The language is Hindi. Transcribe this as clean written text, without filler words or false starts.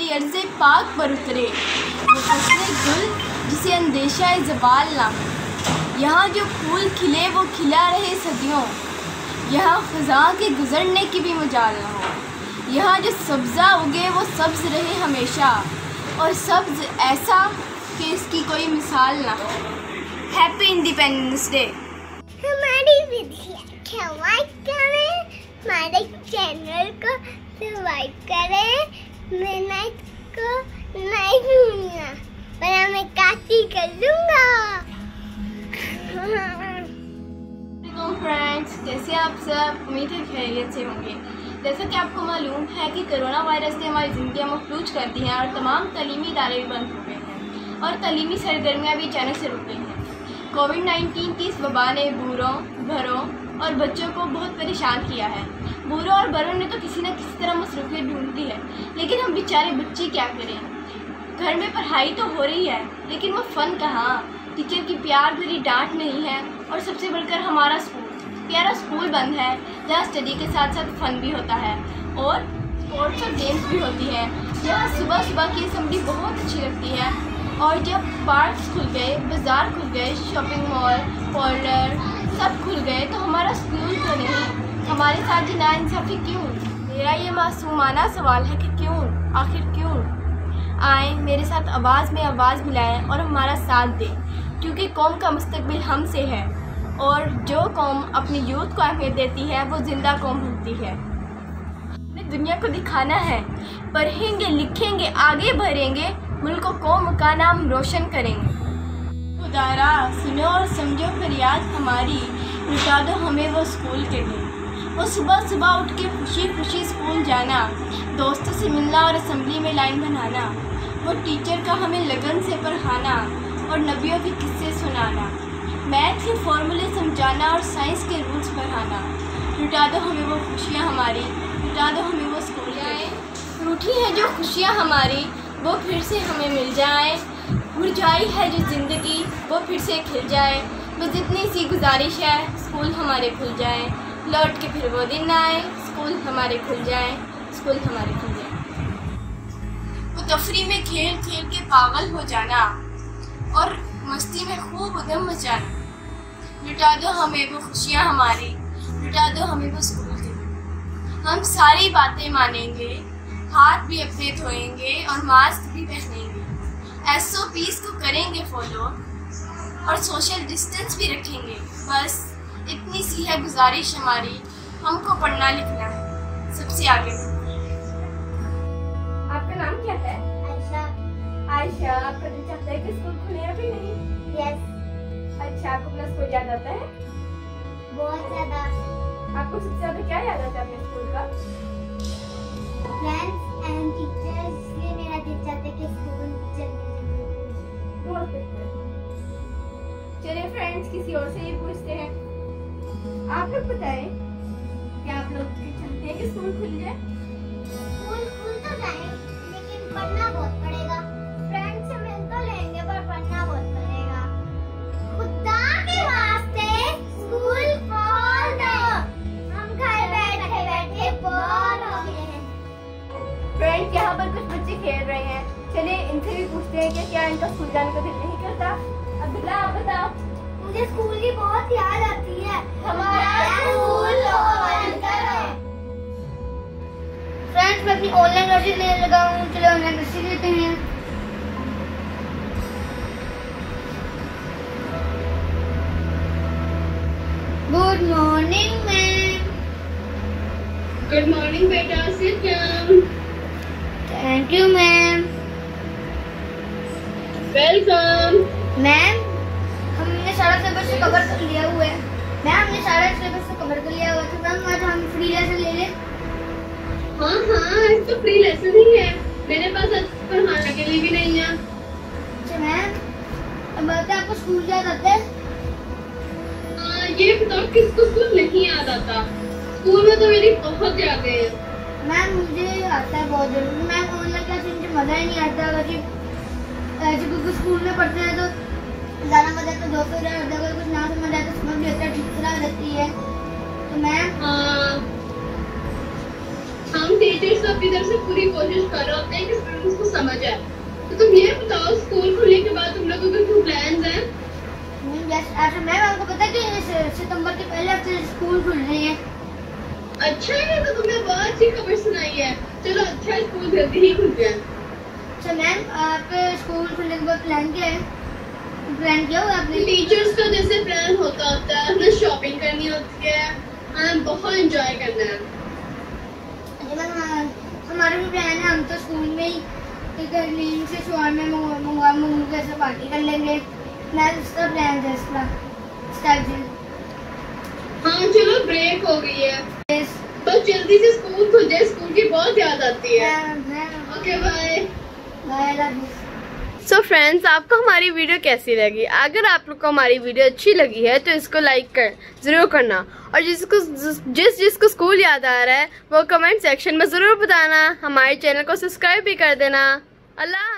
की अर्ज़े पाक पर उतरे, वो फसले गुल जिसे अंदेशा ज़वाल ना हो। यहाँ जो फूल खिले वो खिला रहे सदियों, यहाँ ख़ुज़ा के गुज़रने की भी मजाल ना हो। यहाँ जो सब्ज़ा उगे वो सब्ज़ रहे हमेशा, और सब्ज़ ऐसा कि इसकी कोई मिसाल ना हो। Happy independence day. हमारी वीडियो को लाइक करें, हमारे चैनल को सब्सक्राइब करें, मैं को नहीं भूलना, पर मैं काटी कर लूँगा। फ्रेंड्स, कैसे आप सब? उम्मीद है खैरियत से होंगे। जैसा कि आपको मालूम है कि कोरोना वायरस ने हमारी ज़िंदगी मफलूज कर दी है और तमाम तालीमी इदारे भी बंद हो गए हैं और तालीमी सरगर्मियाँ भी अचानक से रुक गई हैं। कोविड-19 की इस वबा ने बूढ़ों, घरों और बच्चों को बहुत परेशान किया है। बूढ़ों और बड़ों ने तो किसी न किसी तरह मसरूफियत ढूंढ ली है, लेकिन हम बेचारे बच्चे क्या करें? घर में पढ़ाई तो हो रही है, लेकिन वो फ़न कहाँ? टीचर की प्यार भरी डांट नहीं है, और सबसे बढ़कर हमारा प्यारा स्कूल बंद है, जहाँ स्टडी के साथ साथ फ़न भी होता है और स्पोर्ट्स और गेम्स भी होती है। यहाँ सुबह सुबह की असेंबली बहुत अच्छी लगती है, और जब पार्क्स खुल गए, बाज़ार खुल गए, शॉपिंग मॉल, पार्लर सब खुल गए, तो हमारा स्कूल तो नहीं। हमारे साथ ये नाइंसाफ़ी क्यों? मेरा ये मासूमाना सवाल है कि क्यों, आखिर क्यों? आए मेरे साथ आवाज़ में आवाज़ मिलाएं और हमारा साथ दें, क्योंकि कौम का मुस्तकबिल हमसे है, और जो कौम अपनी यूथ को अहमियत देती है वो ज़िंदा कौम होती है। हमें दुनिया को दिखाना है, पढ़ेंगे लिखेंगे आगे बढ़ेंगे, मुल्क को कौम का नाम रोशन करेंगे। खुदारा सुनो और समझो फरियाद हमारी, लुटा दो हमें वो स्कूल के दिन। वो सुबह सुबह उठ के खुशी खुशी स्कूल जाना, दोस्तों से मिलना और असेंबली में लाइन बनाना, वो टीचर का हमें लगन से पढ़ाना और नबियों के किस्से सुनाना, मैथ के फॉर्मूले समझाना और साइंस के रूल्स पढ़ाना। लुटा दो हमें वो खुशियाँ हमारी, लुटा दो हमें वो स्कूल के। रूठी है जो खुशियाँ हमारी, वो फिर से हमें मिल जाए। मुरझाई है जो ज़िंदगी, वो फिर से खिल जाए। बस इतनी सी गुजारिश है, स्कूल हमारे खुल जाए। लौट के फिर वो दिन आए, स्कूल हमारे खुल जाए, स्कूल हमारे खुल जाए। वो तफरी में खेल खेल के पागल हो जाना और मस्ती में खूब उधम मचाना। लुटा दो हमें वो खुशियाँ हमारी, लुटा दो हमें वो स्कूल के। हम सारी बातें मानेंगे, हाथ भी अपने धोएंगे और मास्क भी पहनेंगे। SOPs को करेंगे फॉलो और सोशल डिस्टेंस भी रखेंगे। बस इतनी सी है गुजारिश हमारी, हमको पढ़ना लिखना है, सबसे आगे। आपका नाम क्या है? आयशा। आयशा, आपका दिल चाहता है कि स्कूल खुले या फिर नहीं? यस। अच्छा, आपको अपना स्कूल याद आता है? बहुत ज़्यादा। आपको सबसे ज़्यादा क्या याद आता है अपने स्कूल का? फ्रेंड्स एंड टीचर्स, इसलिए मेरा दिल चाहता है कि स्कूल जल्दी। बहुत अच्छा। चलिए फ्रेंड्स, किसी और से ये पूछते हैं, आप लोग बताएं, क्या आप लोग चाहते हैं कि स्कूल खुल जाए? स्कूल खुल तो जाए, लेकिन पढ़ना बहुत पड़ेगा। फ्रेंड्स से मिल तो लेंगे, पर पढ़ना बहुत पड़ेगा। खुदा के वास्ते स्कूल खोल दो, हम घर बैठे बैठे बोर हो गए हैं। फ्रेंड्स, यहाँ पर कुछ बच्चे खेल रहे हैं, चलिए इनसे भी पूछते हैं कि क्या इनका स्कूल जाने का दिल नहीं करता। अब्दुल्ला, आप बताओ। मुझे स्कूल की बहुत याद आती है, हमारा स्कूल भयंकर है। फ्रेंड्स, मैं अपनी ऑनलाइन क्लासेस लेने लगा हूँ, चलो ऑनलाइन क्लासेस लेते हैं। Good morning ma'am. Good morning बेटा, sit down. Thank you ma'am. Welcome. Ma'am, हमने सारा सिलेबस कवर कर लिया हुआ है। मैम, हमने सारा सिलेबस कवर कर लिया हुआ है, तो मैम आज हम फ्री लेसन ले लें। हाँ आज तो फ्री लेसन ही है, मेरे पास आज पढ़ाने के लिए भी नहीं है। अच्छा मैम, अब बताते हैं आपको स्कूल याद आता है? ये बताओ किसको स्कूल नहीं याद आता? स्कूल में तो मेरी बहुत यादें हैं। मैम, मुझे आता है बहुत जरूर। मैम, ऑनलाइन क्लास में मुझे मजा ही नहीं आता। क्योंकि स्कूल में पढ़ते हैं तो ज़्यादा मजा आता है, दोस्तों से अगर कुछ ना समझ आए तो समझ भी आता है, ठीक तरह रहती है। तो मैम, हम टीचर्स अपनी तरफ से पूरी कोशिश कर रहे होते हैं कि स्टूडेंट्स को समझ है। तो तुम ये बताओ, स्कूल खुलने के बाद तुम लोगों के क्या प्लान्स हैं? ऐसा मैम आपको पता है कि सितंबर के पहले हफ्ते स्कूल खुल रहे हैं। अच्छा है, तो तुमने बहुत अच्छी खबर सुनाई है। चलो अच्छा है, स्कूल जल्दी ही खुल गया। अच्छा मैम, आपके स्कूल खुलने के बाद प्लान क्या है? प्लान किया हुआ आपने? टीचर्स का जैसे प्लान होता है, हमें शॉपिंग करनी होती है, हमें बहुत एंजॉय करना है। हमारा भी प्लान है, हम तो स्कूल में ही नीम से शोर में मंगवा के ऐसे पार्टी कर लेंगे। मैं उसका प्लान था इसका स्टाइल। हाँ चलो, ब्रेक हो गई है, बस जल्दी से स्कूल खुल जाए, स्कूल की बहुत याद आती है। Okay bye. सो फ्रेंड्स, आपको हमारी वीडियो कैसी लगी? अगर आप लोग को हमारी वीडियो अच्छी लगी है तो इसको लाइक जरूर करना, और जिसको स्कूल याद आ रहा है वो कमेंट सेक्शन में जरूर बताना। हमारे चैनल को सब्सक्राइब भी कर देना। अल्लाह।